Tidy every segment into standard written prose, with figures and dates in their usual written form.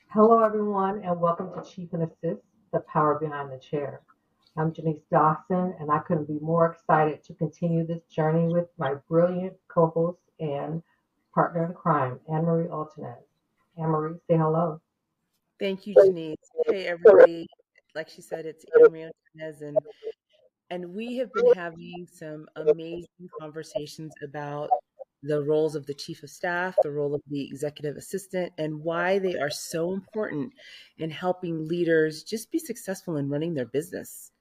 Hello, everyone, and welcome to Chief and Assist, the power behind the chair. I'm Genise Dawson, and I couldn't be more excited to continue this journey with my brilliant co-host and partner in crime, Anne-Marie Otanez. Anne-Marie, say hello. Thank you, Genise. Hey, everybody. Like she said, it's Anne-Marie Otanez, and we have been having some amazing conversations about the roles of the chief of staff, the role of the executive assistant, and why they are so important in helping leaders just be successful in running their business.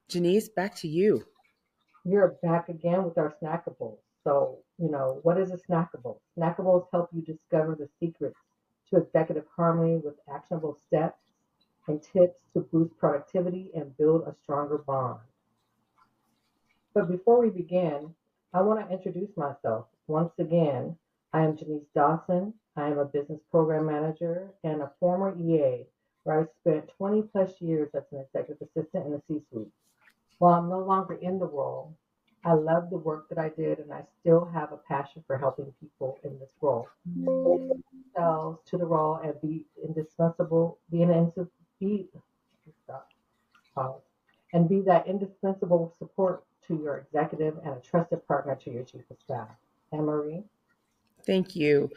Genise, back to you. You're back again with our snackables. So, what is a snackable? Snackables help you discover the secrets to executive harmony with actionable steps and tips to boost productivity and build a stronger bond. But before we begin, I want to introduce myself. Once again, I am Genise Dawson. I am a business program manager and a former EA where I spent 20 plus years as an executive assistant in the C suite. While I'm no longer in the role, I love the work that I did and I still have a passion for helping people in this role. Themselves to the role and be indispensable, be, stop, pause, and be that indispensable support to your executive and a trusted partner to your chief of staff. Anne Marie? Thank you,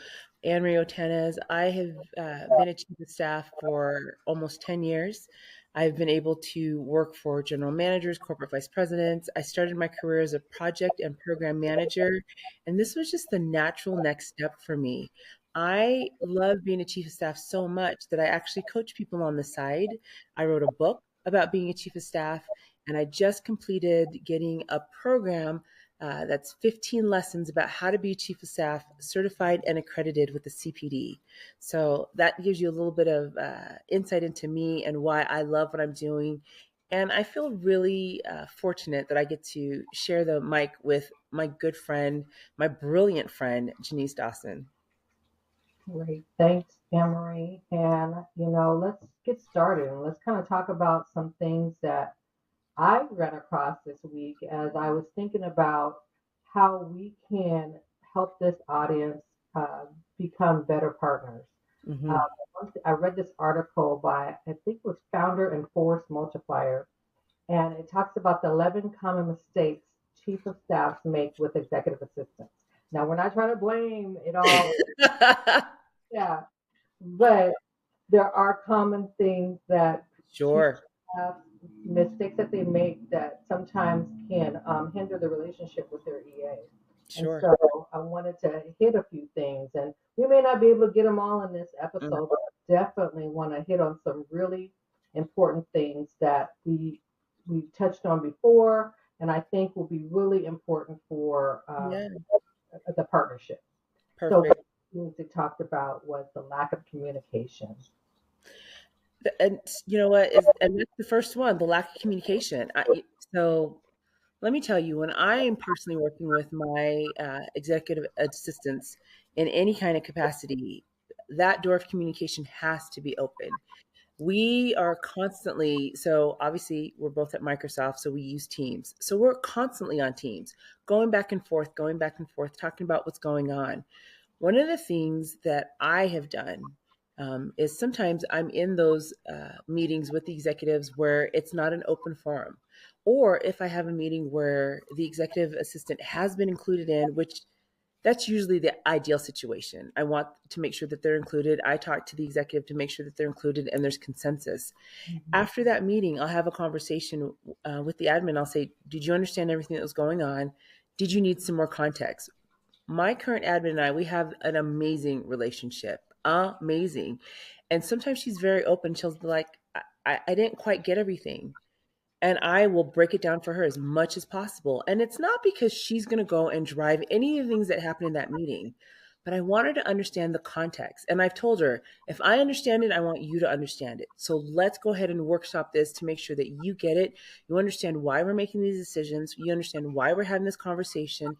Anne-Marie Otanez. I have been a chief of staff for almost 10 years. I've been able to work for general managers, corporate vice presidents. I started my career as a project and program manager, and this was just the natural next step for me. I love being a chief of staff so much that I actually coach people on the side. I wrote a book about being a chief of staff, and I just completed getting a program that's 15 lessons about how to be chief of staff, certified and accredited with the CPD. So that gives you a little bit of insight into me and why I love what I'm doing. And I feel really fortunate that I get to share the mic with my good friend, my brilliant friend, Genise Dawson. Great. Thanks, Anne Marie. And, let's get started and let's kind of talk about some things that I ran across this week as I was thinking about how we can help this audience become better partners. Uh, Hmm. I read this article by, I think it was Founder and Force Multiplier, and it talks about the 11 common mistakes chief of staffs make with executive assistants. Now, we're not trying to blame it all, yeah, but there are common things that chief Sure, staff mistakes that they make that sometimes can hinder the relationship with their EA. And sure. so I wanted to hit a few things, and we may not be able to get them all in this Mm. episode, but I definitely want to hit on some really important things that we touched on before, and I think will be really important for Yeah, the partnership. So one perfect. of the things we talked about was the lack of communication. And you know what is, and that's the first one, the lack of communication. So let me tell you, when I am personally working with my executive assistants in any kind of capacity, that door of communication has to be open. We are constantly, so obviously we're both at Microsoft, so we use Teams. So we're constantly on Teams, going back and forth, talking about what's going on. One of the things that I have done is sometimes I'm in those meetings with the executives where it's not an open forum. Or if I have a meeting where the executive assistant has been included in, which that's usually the ideal situation. I want to make sure that they're included. I talk to the executive to make sure that they're included and there's consensus. Mhm. After that meeting, I'll have a conversation with the admin. I'll say, did you understand everything that was going on? Did you need some more context? My current admin and I, we have an amazing relationship. Amazing. And sometimes she's very open. She'll be like, I didn't quite get everything. And I will break it down for her as much as possible. And it's not because she's going to go and drive any of the things that happen in that meeting, but I want her to understand the context. And I've told her, if I understand it, I want you to understand it. So let's go ahead and workshop this to make sure that you get it. You understand why we're making these decisions. You understand why we're having this conversation.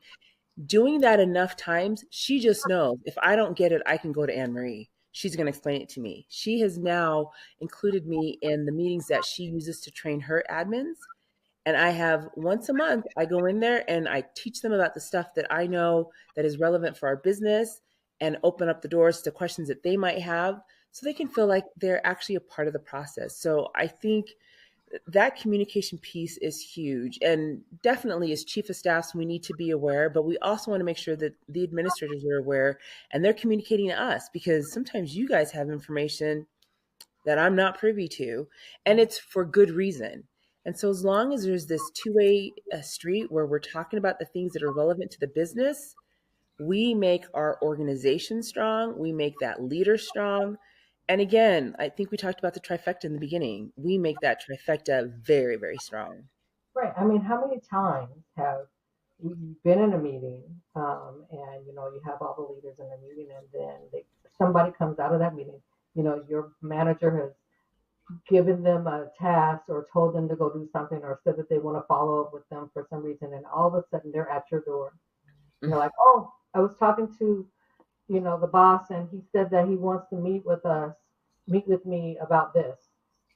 Doing that enough times, she just knows if I don't get it, I can go to Anne Marie. She's going to explain it to me. She has now included me in the meetings that she uses to train her admins. And I have once a month, I go in there and I teach them about the stuff that I know that is relevant for our business and open up the doors to questions that they might have. so they can feel like they're actually a part of the process. So I think that communication piece is huge, and definitely as chief of staffs we need to be aware, but we also want to make sure that the administrators are aware and they're communicating to us, because sometimes you guys have information that I'm not privy to, and it's for good reason. And so as long as there's this two-way street where we're talking about the things that are relevant to the business, we make our organization strong, we make that leader strong. And again, I think we talked about the trifecta in the beginning. We make that trifecta very, very strong. Right. I mean, how many times have we been in a meeting, and you have all the leaders in the meeting, and then somebody comes out of that meeting. Your manager has given them a task or told them to go do something or said that they want to follow up with them for some reason, and all of a sudden they're at your door. And they're like, "Oh, I was talking to the boss, and he said that he wants to meet with me about this."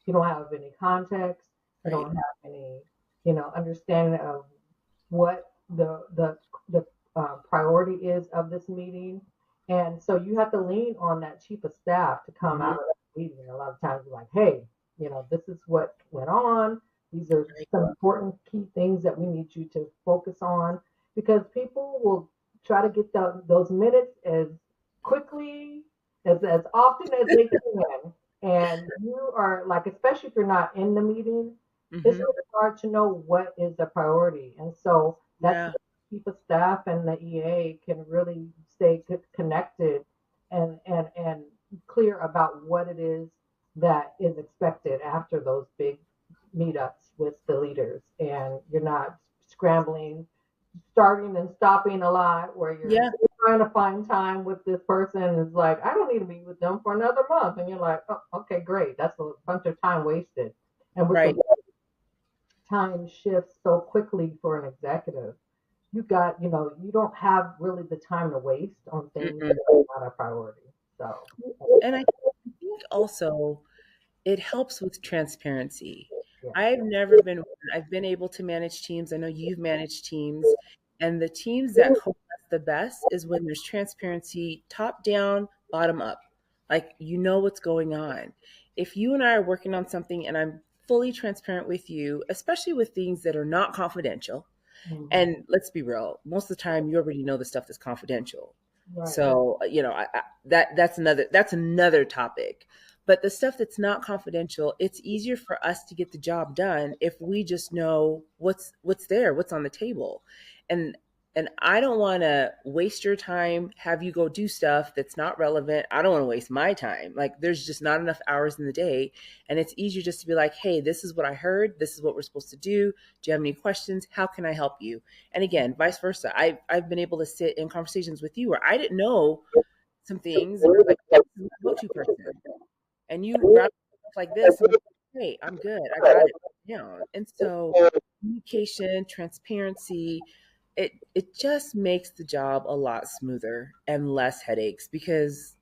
You don't have any context. You Right. don't have any, understanding of what the priority is of this meeting. And so you have to lean on that chief of staff to come Mm-hmm. out of that meeting. A lot of times you're like, hey, this is what went on. These are Right. some important key things that we need you to focus on, because people will try to get those minutes as quickly as often as they can. And you are like, especially if you're not in the meeting, it's Mm-hmm. really hard to know what is the priority. And so that's Yeah. where chief of staff and the EA can really stay connected and clear about what it is that is expected after those big meetups with the leaders. And you're not scrambling, starting and stopping a lot, where you're Yeah. trying to find time with this person. Is like, I don't need to meet with them for another month. And you're like, oh, okay, great. That's a bunch of time wasted. And with the Right. time shifts so quickly for an executive, you don't have really the time to waste on things that Mm-mm. are not a priority. So, And I think also it helps with transparency. yeah. I've been able to manage teams. I know you've managed teams, and the teams that coalesce the best is when there's transparency, top down, bottom up. Like, you know what's going on. If you and I are working on something and I'm fully transparent with you, especially with things that are not confidential, Mhm. and let's be real, most of the time you already know the stuff that's confidential. Right. So, that's another topic. But the stuff that's not confidential, it's easier for us to get the job done if we just know what's there, what's on the table. And and I don't want to waste your time, have you go do stuff that's not relevant. I don't want to waste my time. Like, there's just not enough hours in the day, and it's easier just to be like, "Hey, this is what I heard. This is what we're supposed to do. Do you have any questions? How can I help you?" And again, vice versa. I've been able to sit in conversations with you where I didn't know some things, and you're like, "This is my go-to person," and you wrap stuff like this, and I'm like, "Hey, I'm good. I got it down." And so communication, transparency, it just makes the job a lot smoother and less headaches, because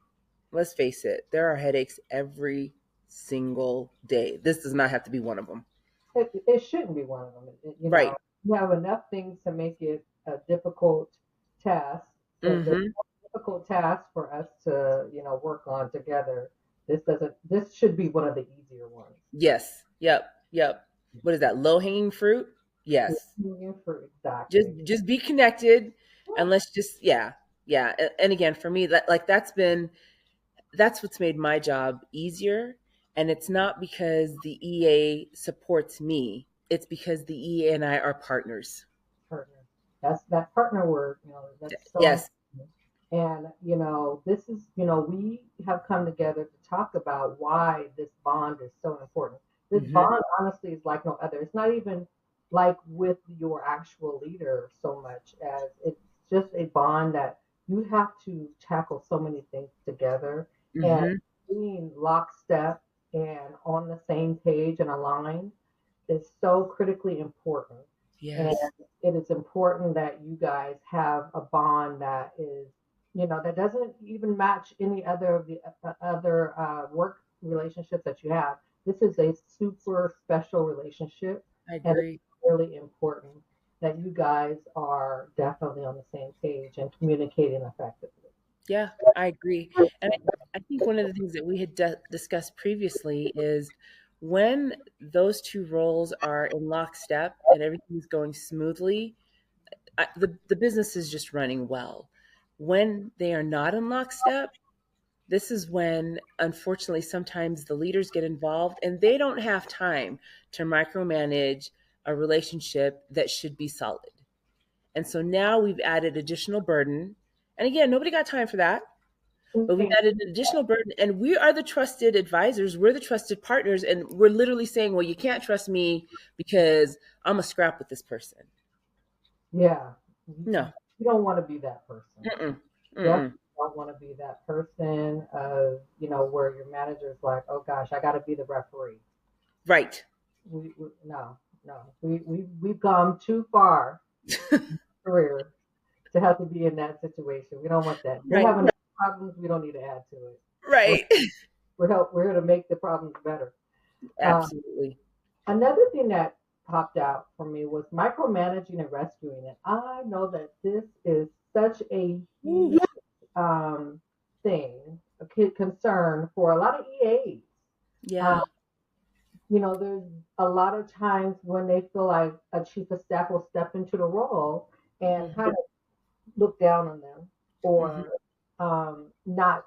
let's face it, there are headaches every single day. This does not have to be one of them. It shouldn't be one of them. Right. You have enough things to make it a difficult task. There's Mm-hmm. a difficult task for us to, work on together. This should be one of the easier ones. Yes. Yep. Yep. What is that? Low hanging fruit? Yeah, Yes. for Just exactly. just be connected, and let's just, yeah. Yeah. And again, for me, that's what's made my job easier. And it's not because the EA supports me. It's because the EA and I are partners. Partner. That's that partner word. That's so Yes. important. And this is we have come together to talk about why this bond is so important. This Mm-hmm. bond, honestly, is like no other. It's not even like with your actual leader so much as it's just a bond that you have to tackle so many things together, and Mm-hmm. being lockstep and on the same page and aligned is so critically important. And Yes. it is important that you guys have a bond that is, that doesn't even match any other of the other work relationships that you have. This is a super special relationship, I and it's agree. really important that you guys are definitely on the same page and communicating effectively. Yeah, I agree. And I think one of the things that we had discussed previously is when those two roles are in lockstep and everything's going smoothly, the business is just running well. When they are not in lockstep, this is when, unfortunately, sometimes the leaders get involved and they don't have time to micromanage a relationship that should be solid. And so now we've added additional burden. And again, nobody got time for that, but we've Okay. added an additional burden. And we are the trusted advisors, we're the trusted partners. And we're literally saying, well, you can't trust me because I'm a scrap with this person. Yeah. No. You don't want to be that person. Mm-mm. Definitely Mm-mm. don't want to be that person of, where your manager's like, oh gosh, I got to be the referee. Right. No, no. We've gone too far in our career to have to be in that situation. We don't want that. They Right. have enough problems. We don't need to add to it. We're Right. we're here to make the problems better. Um, Absolutely. Another thing that popped out for me was micromanaging and rescuing. And I know that this is such a Ooh. huge thing, a concern for a lot of EAs. Um, Yeah. there's a lot of times when they feel like a chief of staff will step into the role and kind Mm-hmm. of look down on them Mm-hmm. or not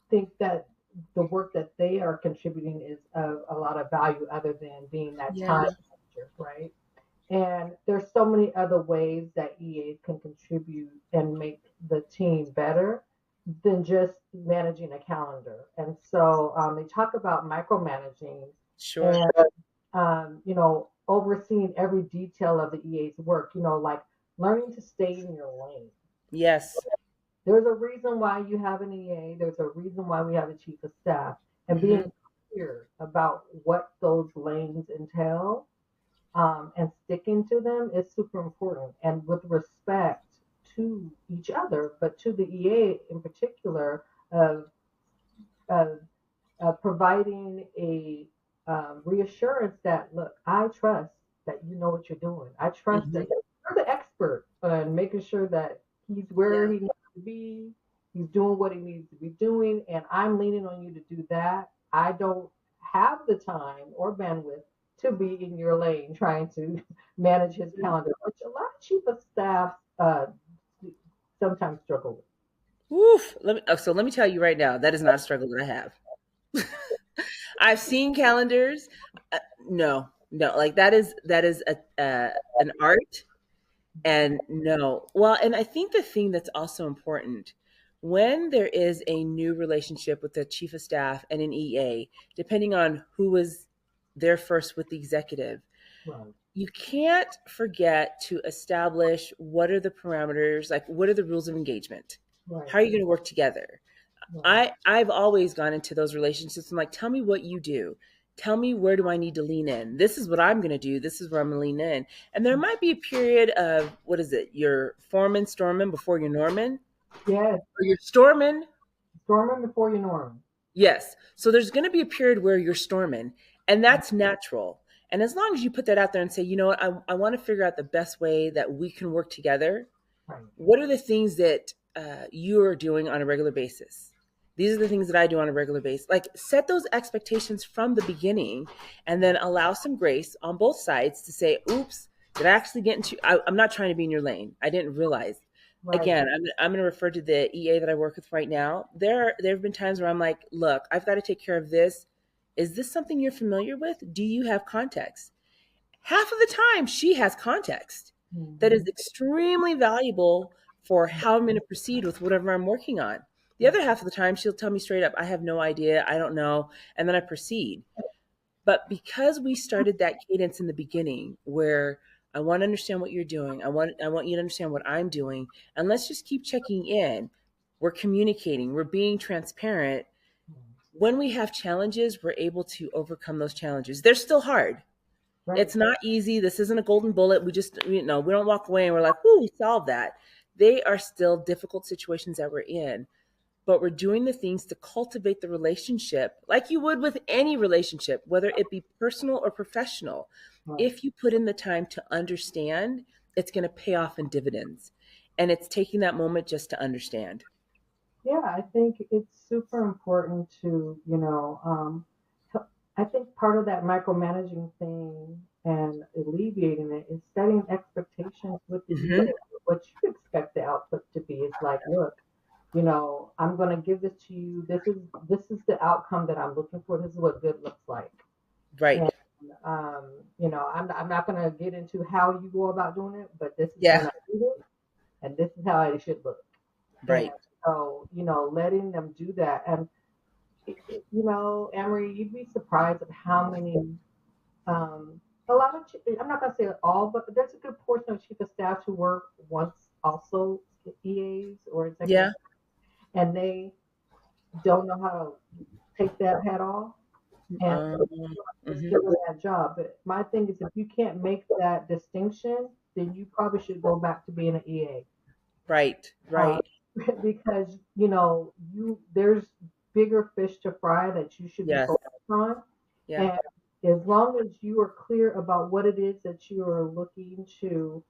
think that the work that they are contributing is of a lot of value other than being that Yeah. time manager, right? And there's so many other ways that EAs can contribute and make the team better than just managing a calendar. And so they talk about micromanaging Sure. and, overseeing every detail of the EA's work, like learning to stay in your lane. Yes. There's a reason why you have an EA. There's a reason why we have a chief of staff. And Mm-hmm. being clear about what those lanes entail and sticking to them is super important. And with respect to each other, but to the EA in particular, of, of, providing a reassurance that, look, I trust that you know what you're doing. I trust Mm-hmm. that you're the expert on making sure that he's Yeah. where he needs to be, he's doing what he needs to be doing, and I'm leaning on you to do that. I don't have the time or bandwidth to be in your lane trying to manage his calendar, which a lot of chief of staff sometimes struggle with. Woof. Let me tell you right now, that is not a struggle that I have. I've seen calendars. No, no, like that is an art, and no. Well, and I think the thing that's also important when there is a new relationship with the chief of staff and an EA, depending on who was there first with the executive, Right, you can't forget to establish what are the parameters, like what are the rules of engagement? right, How are you going to work together? right, I've always gone into those relationships. I'm like, tell me what you do. Tell me where do I need to lean in. This is what I'm going to do. This is where I'm going to lean in. And there might be a period of what is it? You're forming, storming before you're norming, yes, or you're storming. storming before you norm. Yes. So there's going to be a period where you're storming, and that's natural. And as long as you put that out there and say, you know what, I want to figure out the best way that we can work together. Right, What are the things that you are doing on a regular basis? These are the things that I do on a regular basis. Like set those expectations from the beginning and then allow some grace on both sides to say, oops, did I actually get into, I'm not trying to be in your lane. I didn't realize. right. Again, I'm going to refer to the EA that I work with right now. There have been times where I'm like, look, I've got to take care of this. Is this something you're familiar with? Do you have context? Half of the time, she has context that is Mm-hmm. extremely valuable for how I'm going to proceed with whatever I'm working on. The other half of the time, she'll tell me straight up, I have no idea, I don't know, and then I proceed. But because we started that cadence in the beginning where I want to understand what you're doing, I want you to understand what I'm doing, and let's just keep checking in. We're communicating, we're being transparent. When we have challenges, we're able to overcome those challenges. They're still hard. Right, It's not easy. This isn't a golden bullet. We don't walk away and we're like, "Whoo, we solved that." They are still difficult situations that we're in, but we're doing the things to cultivate the relationship like you would with any relationship, whether it be personal or professional. right. If you put in the time to understand, it's going to pay off in dividends. And it's taking that moment just to understand. Yeah, I think it's super important to, I think part of that micromanaging thing and alleviating it is setting expectations with the Hmm. EA. What you expect the output to be is like, look, I'm going to give this to you. This is the outcome that I'm looking for. This is what good looks like. And Right. I'm not going to get into how you go about doing it, but this is when Yeah. I do it, and this is how it should look. And Right. so, letting them do that. And, Emery, you'd be surprised at how many, a lot of, I'm not going to say all, but there's a good portion of chief of staff who work once also EAs or executive, Yeah. and they don't know how to take that hat off. And Um, they're mhm. still in that job. But my thing is, if you can't make that distinction, then you probably should go back to being an EA. Right. uh, Right. because there's bigger fish to fry that you should be Yes. focused on, Yeah. and as long as you are clear about what it is that you are looking to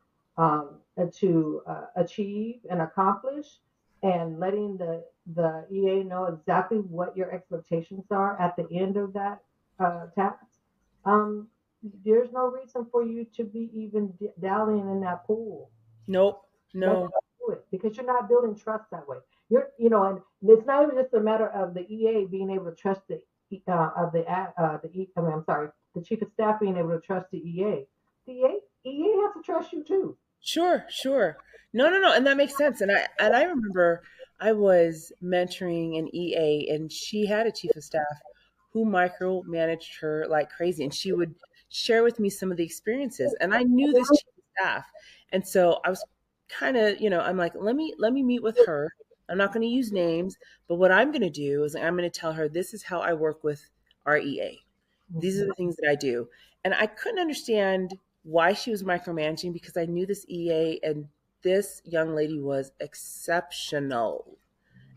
achieve and accomplish, and letting the EA know exactly what your expectations are at the end of that task, um, there's no reason for you to be even dallying in that pool. Nope. Let No. them do it because you're not building trust that way. And it's not even just a matter of the EA being able to trust I'm sorry, the chief of staff being able to trust the EA. The EA has to trust you too. Sure, sure. No, no, no, and that makes sense. And I remember I was mentoring an EA, and she had a chief of staff who micromanaged her like crazy, and she would share with me some of the experiences. And I knew this chief of staff, and so I was kind of, I'm like, let me meet with her. I'm not going to use names, but what I'm going to do is I'm going to tell her this is how I work with our EA. These are Mhm. the things that I do. And I couldn't understand why she was micromanaging because I knew this EA, and this young lady was exceptional.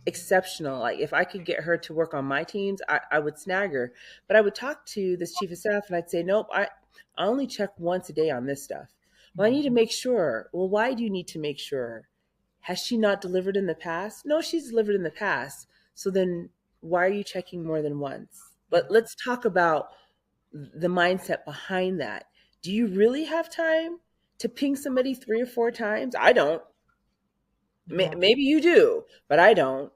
Exceptional. Like if I could get her to work on my teams, I would snag her. But I would talk to this chief of staff and I'd say, nope, I only check once a day on this stuff. Well, I need to make sure. Well, why do you need to make sure? Has she not delivered in the past? No, she's delivered in the past. So then why are you checking more than once? But let's talk about the mindset behind that. Do you really have time to ping somebody 3 or 4 times? I don't. Yeah, Maybe you do, but I don't.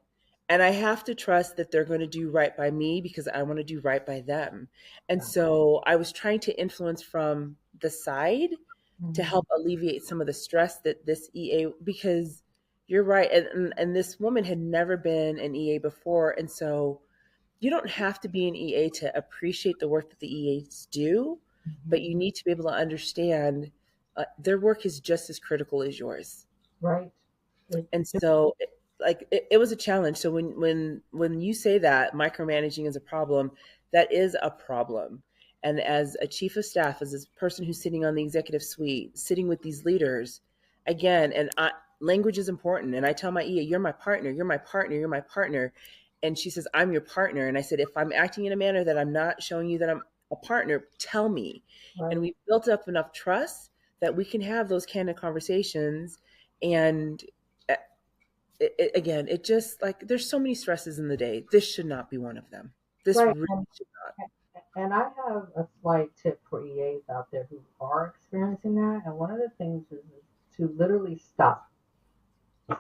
And I have to trust that they're going to do right by me because I want to do right by them. And yeah. so I was trying to influence from the side to Mhm. help alleviate some of the stress that this EA, because you're right. And this woman had never been an EA before. And so you don't have to be an EA to appreciate the work that the EAs do, but Mhm. you need to be able to understand their work is just as critical as yours. Right. And so, it was a challenge. So when you say that micromanaging is a problem, that is a problem. And as a chief of staff, as a person who's sitting on the executive suite, sitting with these leaders, again, language is important. And I tell my EA, you're my partner, you're my partner, you're my partner. And she says, I'm your partner. And I said, if I'm acting in a manner that I'm not showing you that I'm a partner, tell me. And Right. we built up enough trust that we can have those candid conversations. And uh, again, it just like there's so many stresses in the day. This should not be one of them. This Right. really should not. And I have a slight tip for EAs out there who are experiencing that. And one of the things is to literally stop.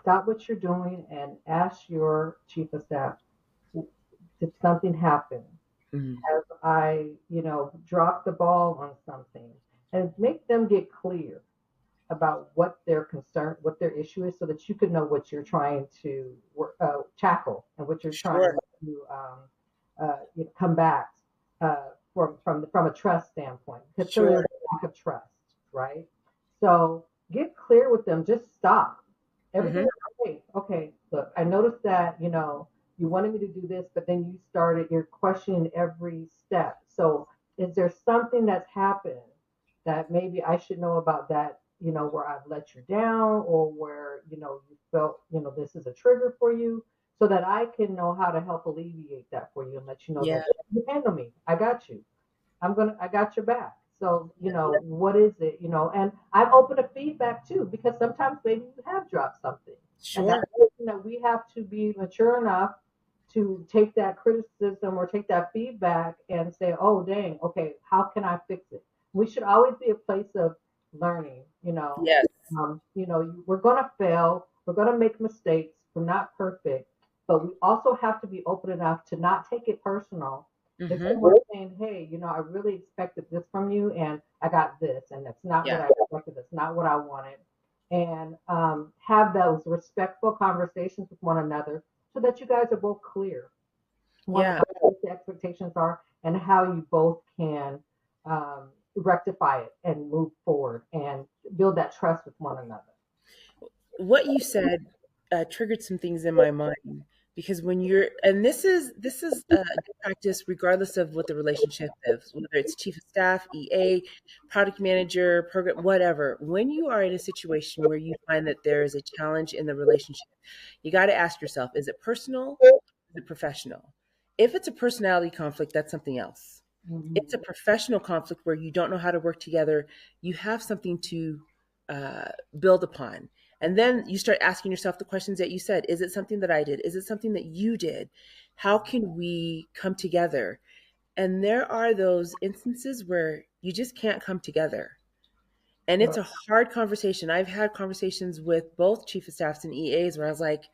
Stop what you're doing and ask your chief of staff, did something happen? Mhm. Have I, dropped the ball on something? And make them get clear about what their concern, what their issue is, so that you can know what you're trying to tackle and what you're trying Sure. to combat from a trust standpoint. Because clearly Sure. there's a lack of trust, right? So get clear with them. Just stop. Everything Hmm. is okay. Okay, look, I noticed that you wanted me to do this, but then you're questioning every step. So is there something that's happened that maybe I should know about, that where I've let you down, or where you felt this is a trigger for you, so that I can know how to help alleviate that for you and let you know that Yeah. you handle me. I got you. I got your back. So, what is it, and I'm open to feedback too, because sometimes maybe you have dropped something. And that's Sure. something that we have to be mature enough to take that criticism or take that feedback and say, oh, dang, okay, how can I fix it? We should always be a place of learning, Yes. we're going to fail. We're going to make mistakes. We're not perfect, but we also have to be open enough to not take it personal. If Mm-hmm. someone's saying, hey, I really expected this from you and I got this, and that's not what Yeah. I expected. That's not what I wanted, and have those respectful conversations with one another so that you guys are both clear one Yeah. about what the expectations are and how you both can rectify it and move forward and build that trust with one another. What you said triggered some things in my mind because when you're, and this is a good practice regardless of what the relationship is, whether it's chief of staff, EA, product manager, program, whatever. When you are in a situation where you find that there is a challenge in the relationship, you got to ask yourself: is it personal? Is it professional? If it's a personality conflict, that's something else. It's a Mhm. professional conflict where you don't know how to work together. You have something to uh, build upon. And then you start asking yourself the questions that you said. Is it something that I did? Is it something that you did? How can we come together? And there are those instances where you just can't come together. And it's Right. a hard conversation. I've had conversations with both chief of staffs and EAs where I was like,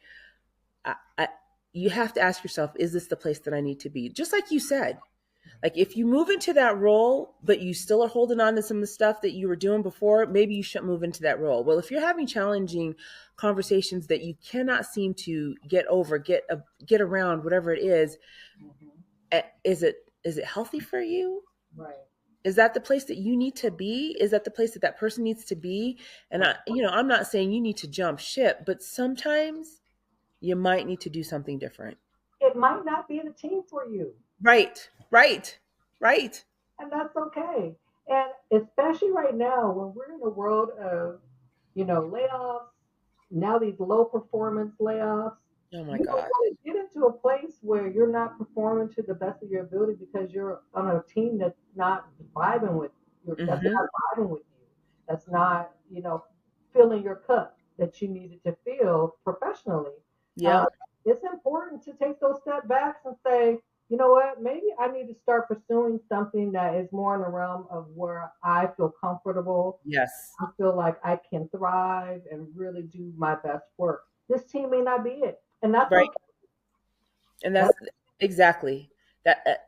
I, you have to ask yourself, is this the place that I need to be? Just like you said, like if you move into that role, but you still are holding on to some of the stuff that you were doing before, maybe you shouldn't move into that role. Well, if you're having challenging conversations that you cannot seem to get over, get around, whatever it is, Mhm. is it healthy for you? Right. Is that the place that you need to be? Is that the place that that person needs to be? And Right. I'm not saying you need to jump ship, but sometimes you might need to do something different. It might not be the team for you, Right, right, right. and that's okay. And especially right now, when we're in a world of, layoffs, now these low performance layoffs, Oh my you don't God. want to get into a place where you're not performing to the best of your ability because you're on a team that's not vibing with that's Mm-hmm. not vibing with you, that's not, filling your cup that you needed to fill professionally. Uh, Yep. it's important to take those step backs and say, you know what, maybe I need to start pursuing something that is more in the realm of where I feel comfortable. Yes. I feel like I can thrive and really do my best work. This team may not be it, and that's Right. okay. And That's that's exactly that.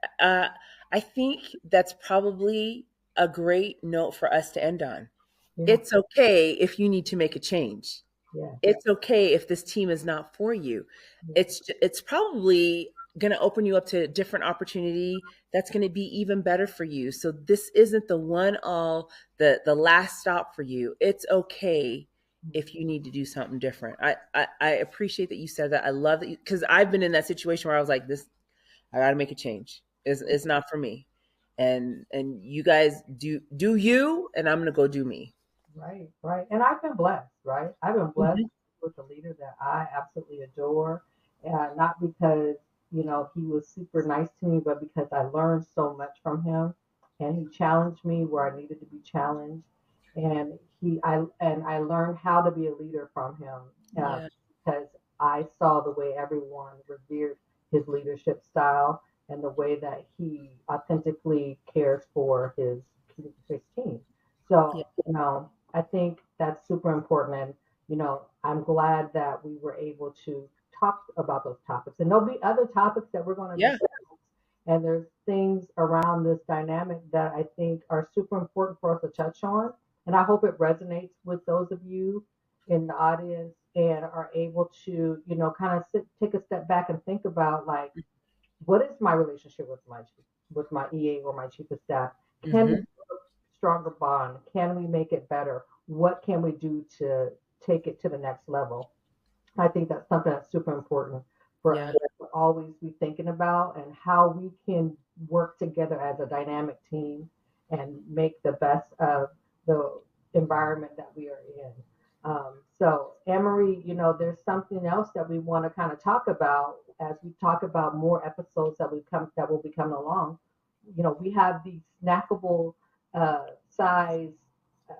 I think that's probably a great note for us to end on. yeah, It's okay if you need to make a change. yeah, It's okay if this team is not for you. yeah, It's probably going to open you up to a different opportunity that's going to be even better for you. So this isn't the one all the last stop for you. It's okay if you need to do something different. I appreciate that you said that. I love that because I've been in that situation where I was like, this I got to make a change. It's not for me. And you guys do you, and I'm gonna go do me. right, right. And I've been blessed, right? I've been blessed Hmm. with a leader that I absolutely adore, not because he was super nice to me, but because I learned so much from him, and he challenged me where I needed to be challenged, and I learned how to be a leader from him, uh, Yeah. because I saw the way everyone revered his leadership style and the way that he authentically cares for his team. Yeah. So, I think that's super important. And, I'm glad that we were able to talk about those topics. And there'll be other topics that we're going to Yeah. discuss. And there's things around this dynamic that I think are super important for us to touch on. And I hope it resonates with those of you in the audience and are able to, kind of take a step back and think about like, what is my relationship with my EA or my chief of staff? Can we Hmm. build a stronger bond? Can we make it better? What can we do to take it to the next level? I think that's something that's super important for us Yeah. to always be thinking about and how we can work together as a dynamic team and make the best of the environment that we are in. So, Emery, there's something else that we want to kind of talk about as we talk about more episodes that will be coming along. We have these snackable size uh,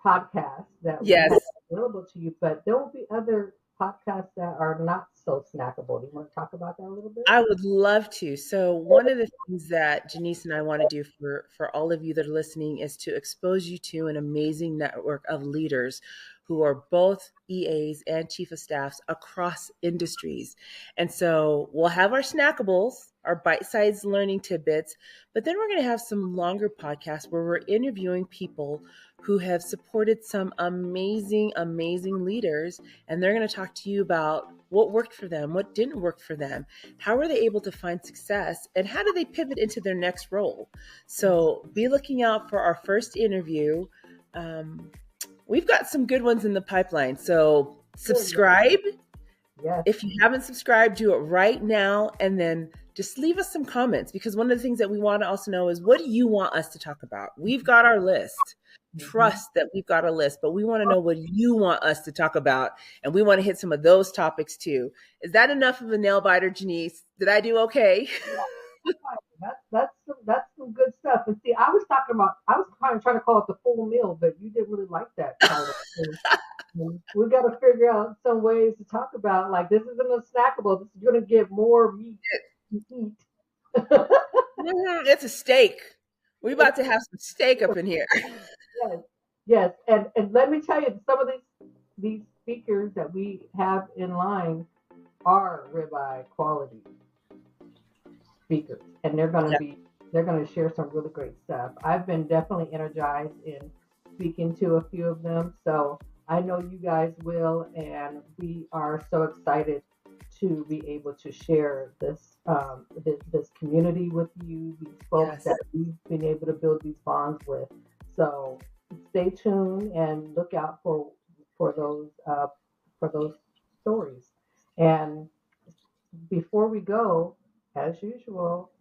podcasts that we Yes. have. available to you. But there will be other podcasts that are not so snackable. Do you want to talk about that a little bit? I would love to. So one of the things that Genise and I want to do for all of you that are listening is to expose you to an amazing network of leaders who are both EAs and chief of staffs across industries. And so we'll have our snackables, our bite-sized learning tidbits, but then we're going to have some longer podcasts where we're interviewing people who have supported some amazing, amazing leaders. And they're going to talk to you about what worked for them, what didn't work for them, how were they able to find success, and how do they pivot into their next role. So be looking out for our first interview. We've got some good ones in the pipeline. So subscribe. Yes. If you haven't subscribed, do it right now. And then just leave us some comments, because one of the things that we want to also know is, what do you want us to talk about? We've got our list. Trust that we've got a list, but we want to know what you want us to talk about. And we want to hit some of those topics too. Is that enough of a nail biter, Genise? Did I do okay? That's some good stuff. And see, I was kind of trying to call it the full meal, but you didn't really like that title. We got to figure out some ways to talk about, like, this isn't a snackable. This is going to get more meat to eat. It's a steak. We're about to have some steak up in here. Yes. And let me tell you, some of these speakers that we have in line are ribeye quality speakers, and they're going to share some really great stuff. I've been definitely energized in speaking to a few of them, so I know you guys will, and we are so excited to be able to share this community with you, these folks that we've been able to build these bonds with. So stay tuned and look out for those stories. And before we go, as usual,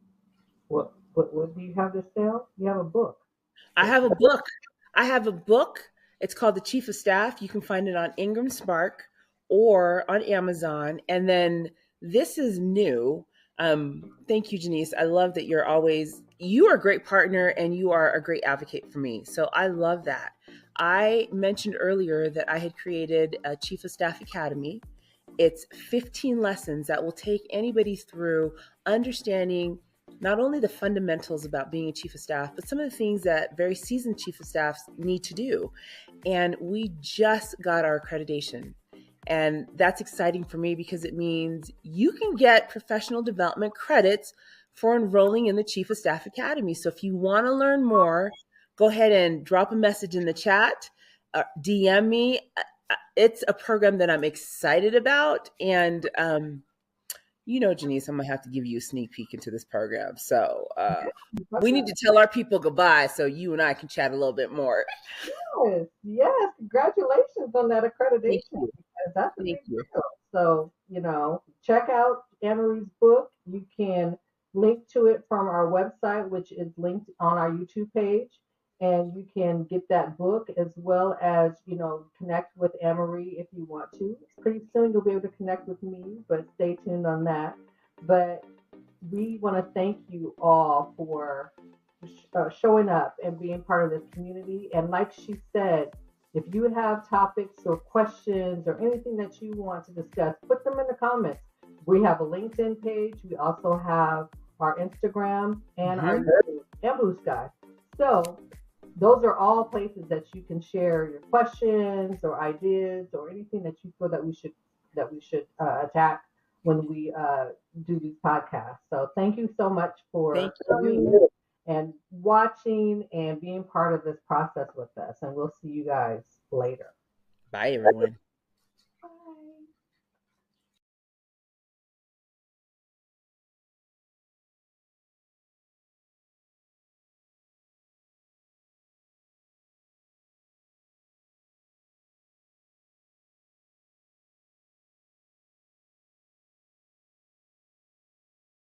what do you have to sell? You have a book. I have a book. It's called The Chief of Staff. You can find it on Ingram Spark or on Amazon. And then this is new. Thank you, Genise. I love that you are a great partner and you are a great advocate for me. So I love that. I mentioned earlier that I had created a Chief of Staff Academy. It's 15 lessons that will take anybody through understanding not only the fundamentals about being a chief of staff, but some of the things that very seasoned chief of staffs need to do. And we just got our accreditation. And that's exciting for me, because it means you can get professional development credits for enrolling in the Chief of Staff Academy. So if you want to learn more, go ahead and drop a message in the chat, DM me. It's a program that I'm excited about. And, Genise, I'm going to have to give you a sneak peek into this program. So we need to tell our people goodbye so you and I can chat a little bit more. Yes. Congratulations on that accreditation. That's a big deal. So, check out Anne-Marie's book. You can link to it from our website, which is linked on our YouTube page. And you can get that book, as well as, connect with Anne-Marie if you want to. Pretty soon you'll be able to connect with me, but stay tuned on that. But we want to thank you all for showing up and being part of this community. And like she said, if you have topics or questions or anything that you want to discuss, put them in the comments. We have a LinkedIn page. We also have our Instagram and our YouTube and Blue Sky. So those are all places that you can share your questions or ideas or anything that you feel that we should attack when we do these podcasts. So thank you so much for coming and watching and being part of this process with us. And we'll see you guys later. Bye, everyone.